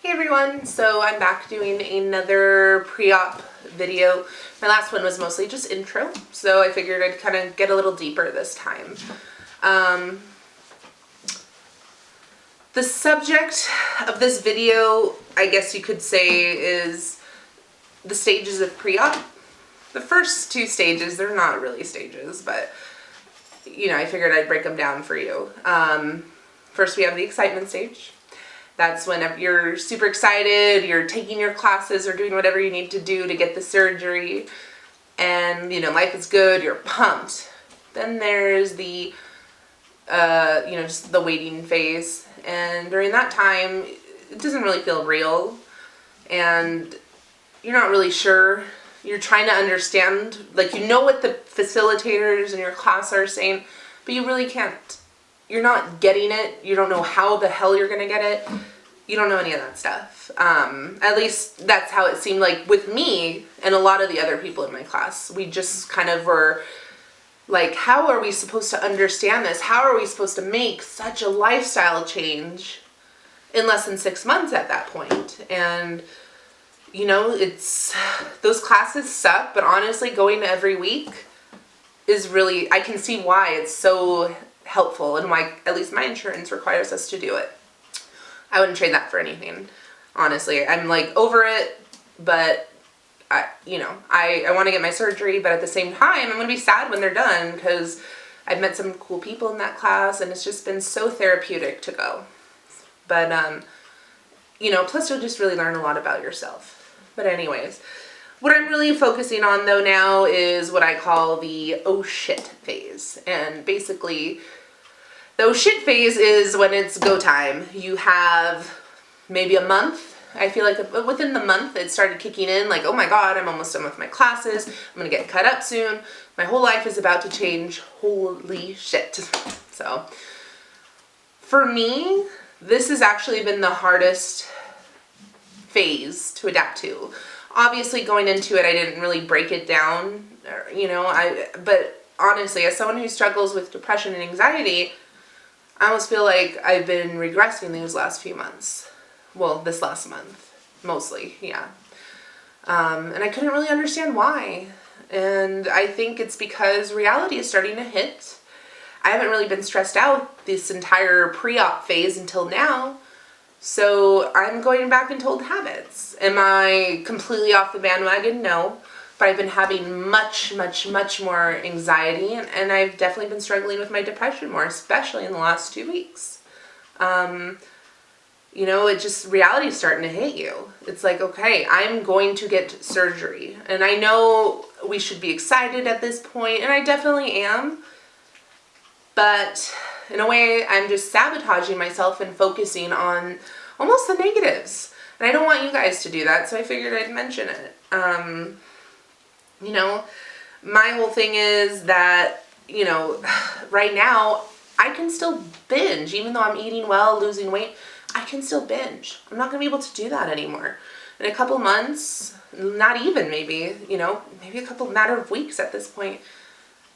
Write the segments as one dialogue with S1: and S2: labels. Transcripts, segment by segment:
S1: Hey everyone, so I'm back doing another pre-op video. My last one was mostly just intro, so I figured I'd kind of get a little deeper this time. The subject of this video, I guess you could say, is the stages of pre-op. The first two stages, they're not really stages, but you know, I figured I'd break them down for you. First we have the excitement stage. That's when you're super excited, you're taking your classes or doing whatever you need to do to get the surgery, and you know, life is good, you're pumped. Then there's the, just the waiting phase, and during that time, it doesn't really feel real, and you're not really sure. You're trying to understand, like, you know what the facilitators in your class are saying, but you really can't. You're not getting it. You don't know how the hell you're going to get it. You don't know any of that stuff. At least that's how it seemed like with me and a lot of the other people in my class. We just kind of were like, how are we supposed to understand this? How are we supposed to make such a lifestyle change in less than 6 months at that point? And, you know, those classes suck, but honestly, going every week is really, I can see why it's so helpful and why at least my insurance requires us to do it. I wouldn't trade that for anything, honestly. I'm like over it, but I want to get my surgery, but at the same time, I'm going to be sad when they're done because I've met some cool people in that class and it's just been so therapeutic to go. But, plus you'll just really learn a lot about yourself. But anyways, what I'm really focusing on though now is what I call the oh shit phase. And basically, the oh shit phase is when it's go time. You have maybe a month. I feel like within the month it started kicking in, like, oh my god, I'm almost done with my classes. I'm gonna get cut up soon. My whole life is about to change. Holy shit. So, for me, this has actually been the hardest phase to adapt to. Obviously, going into it, I didn't really break it down, but honestly, as someone who struggles with depression and anxiety, I almost feel like I've been regressing these last few months. Well, this last month, mostly, yeah. And I couldn't really understand why. And I think it's because reality is starting to hit. I haven't really been stressed out this entire pre-op phase until now. So I'm going back into old habits. Am I completely off the bandwagon? No. But I've been having much, much, much more anxiety, and I've definitely been struggling with my depression more, especially in the last 2 weeks. Reality is starting to hit you. It's like, okay, I'm going to get surgery. And I know we should be excited at this point, and I definitely am. But in a way, I'm just sabotaging myself and focusing on almost the negatives. And I don't want you guys to do that, so I figured I'd mention it. My whole thing is that, right now, I can still binge. Even though I'm eating well, losing weight, I can still binge. I'm not going to be able to do that anymore. In a couple months, not even maybe a matter of weeks at this point,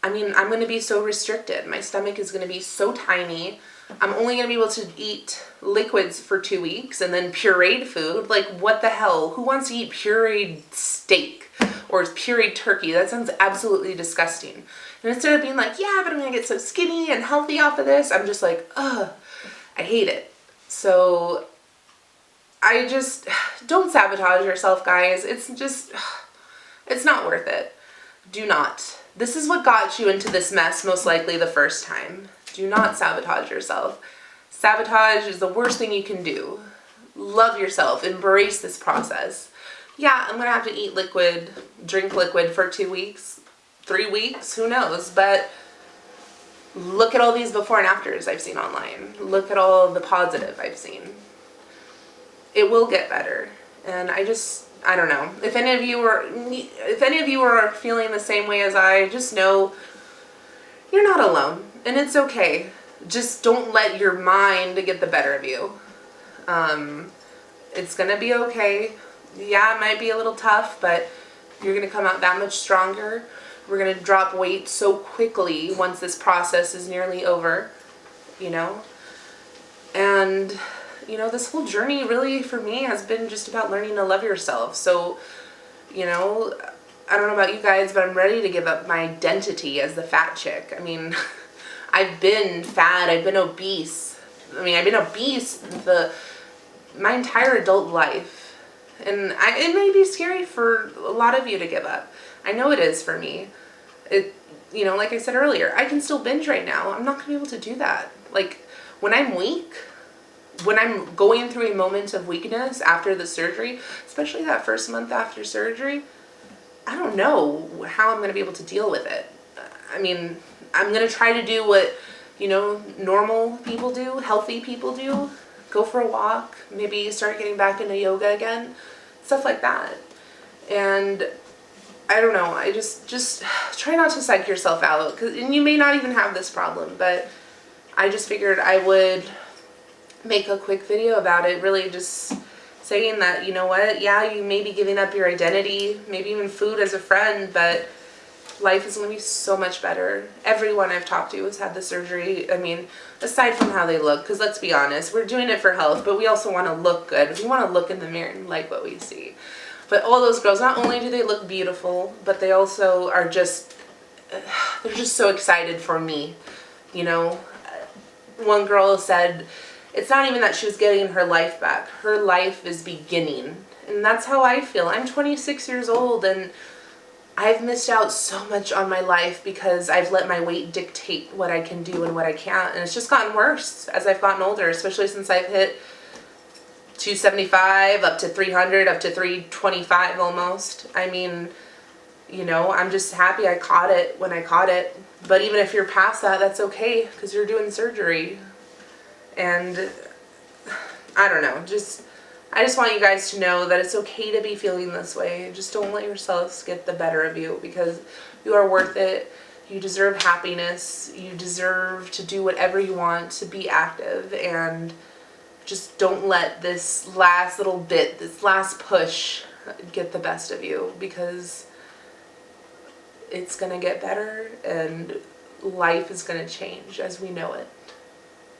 S1: I'm going to be so restricted. My stomach is going to be so tiny. I'm only going to be able to eat liquids for 2 weeks and then pureed food. Like, what the hell? Who wants to eat pureed steak or pureed turkey? That sounds absolutely disgusting. And instead of being like, yeah, but I'm going to get so skinny and healthy off of this, I'm just like, ugh, I hate it. So don't sabotage yourself, guys. It's not worth it. Do not. This is what got you into this mess most likely the first time. Do not sabotage yourself. Sabotage is the worst thing you can do. Love yourself. Embrace this process. Yeah, I'm going to have to eat liquid, drink liquid for 2 weeks, 3 weeks, who knows, but look at all these before and afters I've seen online. Look at all the positive I've seen. It will get better. And I don't know. If any of you are feeling the same way as I, just know you're not alone. And it's okay. Just don't let your mind get the better of you. It's going to be okay. Yeah, it might be a little tough, but you're going to come out that much stronger. We're going to drop weight so quickly once this process is nearly over, And you know, this whole journey really for me has been just about learning to love yourself. So, you know, I don't know about you guys, but I'm ready to give up my identity as the fat chick. I mean, I've been fat, I've been obese. I mean, I've been obese my entire adult life. And it may be scary for a lot of you to give up. I know it is for me. You know, like I said earlier, I can still binge right now. I'm not going to be able to do that. Like, when I'm weak, when I'm going through a moment of weakness after the surgery, especially that first month after surgery, I don't know how I'm going to be able to deal with it. I mean, I'm going to try to do what, you know, normal people do, healthy people do. Go for a walk, maybe start getting back into yoga again, stuff like that. And I don't know, I just try not to psych yourself out, and you may not even have this problem, but I just figured I would make a quick video about it, really just saying that, you know what, yeah, you may be giving up your identity, maybe even food as a friend, but life is going to be so much better. Everyone I've talked to has had the surgery. I mean, aside from how they look, because let's be honest, we're doing it for health, but we also want to look good. We want to look in the mirror and like what we see. But all those girls, not only do they look beautiful, but they also are just, they're just so excited for me. You know, one girl said, it's not even that she was getting her life back. Her life is beginning. And that's how I feel. I'm 26 years old, and I've missed out so much on my life because I've let my weight dictate what I can do and what I can't. And it's just gotten worse as I've gotten older, especially since I've hit 275, up to 300, up to 325 almost. I mean, you know, I'm just happy I caught it when I caught it. But even if you're past that, that's okay, because you're doing surgery. And I don't know, I just want you guys to know that it's okay to be feeling this way. Just don't let yourselves get the better of you, because you are worth it. You deserve happiness. You deserve to do whatever you want, to be active, and just don't let this last little bit, this last push, get the best of you, because it's going to get better and life is going to change as we know it.